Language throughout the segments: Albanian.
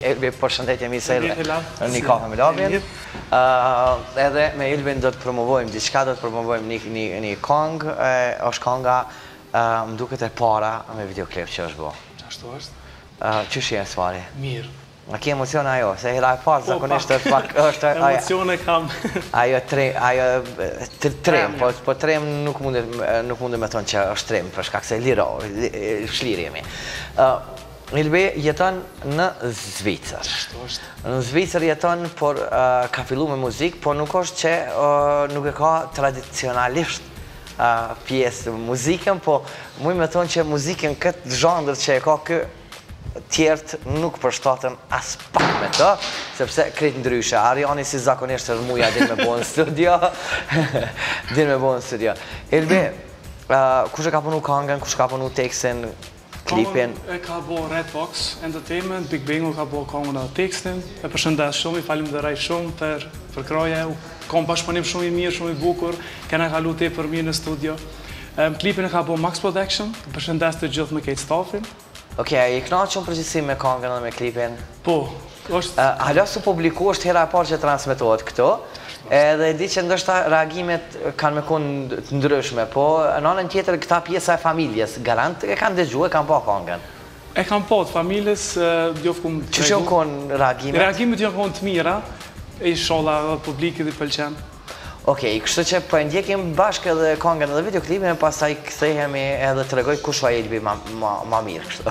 Elbi, përshëndetje mi se në një kafe me labin. Edhe me Elbin do të promovojmë diçka, do të promovojmë një kongë, është konga më duket e para me videoklip që është bo. Ashtu është? Qësh jenë svari? Mirë. A ki emocion ajo, se hera e parë zakonisht është pak... Emocione kam. Ajo trem, po trem nuk mundet me thonë që është trem, për shkak se liro, shlirë jemi. Elbi jeton në Zvicër. Në Zvicër jeton, por ka fillu me muzikë, por nuk është që nuk e ka tradicionalisht pjesë muzikën, po muj me thonë që muzikën këtë zhandër që e ka kë tjertë nuk përshtatën as pak me të, sepse krejt ndryshe. Ariani si zakonisht është muja din me bo në studio. Din me bo në studio. Elbi, kush e ka punu kangën, kush ka punu tekstin, klipin? E ka bo Redbox Entertainment, Big Bingo ka bo kongën dhe tekstin. E përshëndes shumë, i falim dhe raj shumë për kroje. Kom bashkëpunim shumë i mirë, shumë i bukur. Kena kalu te për mirë në studio. Klipin e ka bo Max Production, përshëndes të gjithë me kejtë stafin. Okej, i knaqë shumë përgjithësim me kongën dhe me klipin? Po, është... Halo su publiku është hera e parë që transmitohet këto, edhe di që ndoshta reagimet kanë me konë të ndryshme, po në anën tjetër këta pjesa e familjes, garant e kanë dëgju, e kanë pa kongën? E kanë pa të familjes, djofë kumë të regu. Që që konë reagimet? Reagimet janë konë të mira, e shola publikit i pëlqen. Okej, kështu që po e ndjekim bashkë edhe kongën edhe videoklipin e pastaj kthehemi edhe të regoj kush va Elbi ma mirë kështu.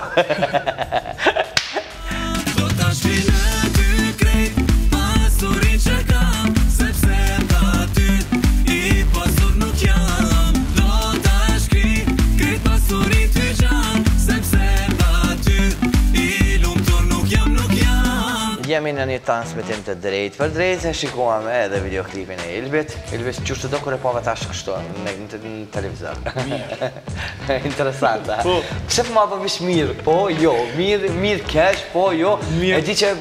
Jemi në një transmitim të drejt për drejt, e shikuam edhe videoklipin e Elbit. Elbit, qështë të do kërë pove tash kështu në televizor? Mirë. Interesant, a? Po. Pse për ma përvish mirë? Po, jo. Mirë kesh, po, jo. E di që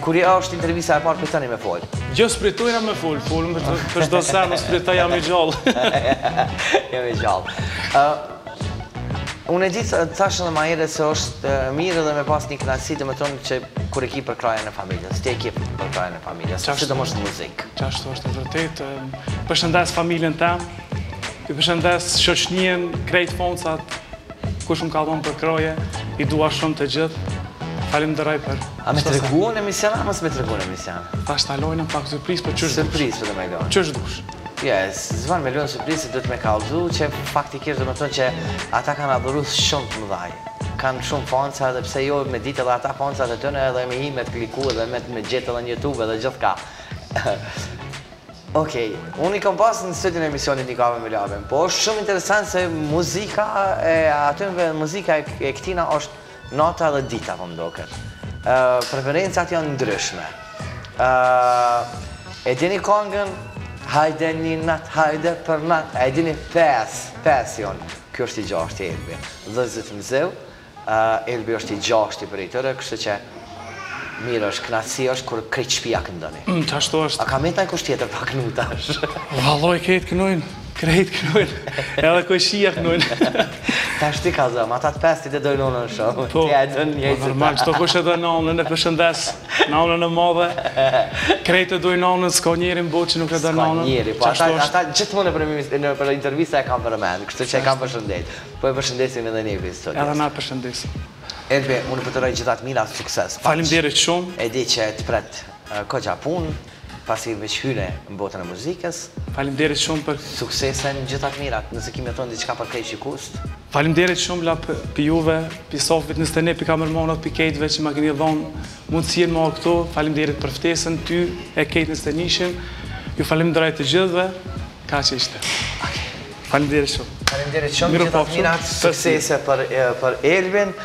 kërja është intervisa e parë për tani me folë? Gjo, spritojna me folë. Folëm për shdo sen, spritoj jam i gjallë. Jam i gjallë. Unë e gjithë të thashë në majere se është mirë dhe me pas një knasi dhe me tonë që kur e ki për krajën e familjes, ti e ki për krajën e familjes, që të mështë muzikë. Qashtu është të vërtet, përshëndes familjen tem, përshëndes shoqnien, krejt foncat, kush më ka dhonë për kraje, i dua shumë të gjithë, falim dëraj për... A me të regu në emision, a mësë me të regu në emision? Ta shtalojnë pak surpriz, për qështë dush? Surpriz për të me lojnë? Qështë dush? Yes, zvanë me lojnë surprizit dhe të me kaldu, që faktikisht dhe me tonë që ata kanë adhuru shumë të mëdhaj. Kanë shumë fonca dhe pse jo me ditë edhe ata fonca dhe tëne edhe me hi me të kliku edhe me gjithë edhe në YouTube edhe gjithë ka. Okej, unë i kam pasë në studion e emisionit një kafe me labin, po është shumë interesant se muzika e atënve, muzika e këtina është nota dhe dita, po më doket. Preferencat janë ndryshme. E dini kongën, hajde një nat, hajde për nat, e dini pes jonë. Kjo është i gjashti Elbi. Dhe zëtë më zëv, Elbi është i gjashti për i tëre, kështë që mirë është, knatësi është kur krejt shpia këndoni. Qashtu është. A ka me taj kusht tjetër pa knutash? Valloj, krejt kënojnë, edhe këshia kënojnë. Ta shti ka zëmë, ata të pesti të dojnë nonën shumë, tja e dojnë njëjtë ta. Normal, qëto kush e dojnë nonën, e përshëndes, nonën e madhe, krejt e dojnë nonën, s'ka njeri më botë që nuk e dojnë nonën. S'ka njeri, po ata gjithmonë për intervista e kam përmend, kështu që e kam përshëndet. Po e përshëndesim edhe një vizë. Edhe na përshëndesim. Elbi, unë përtëroj gjithat mira sukses. Faleminderit shumë. E di që të pret kogja punë, pasi veç hyre në botën e muzikës. Faleminderit shumë për... Suksesen gjithat mirat, nëse kime tonë diçka për kej shikust. Faleminderit shumë la për juve, për Sofit, nësë të ne për kamermonat, për kejtve që ma këni dhonë mundësien ma këto. Faleminderit për ftesën, ty e kejt nësë të nishin. Ju faleminderit të gjithve, ka që ishte. Faleminderit shumë. Faleminderit shumë, gjithat mirat, suksese për Elbin.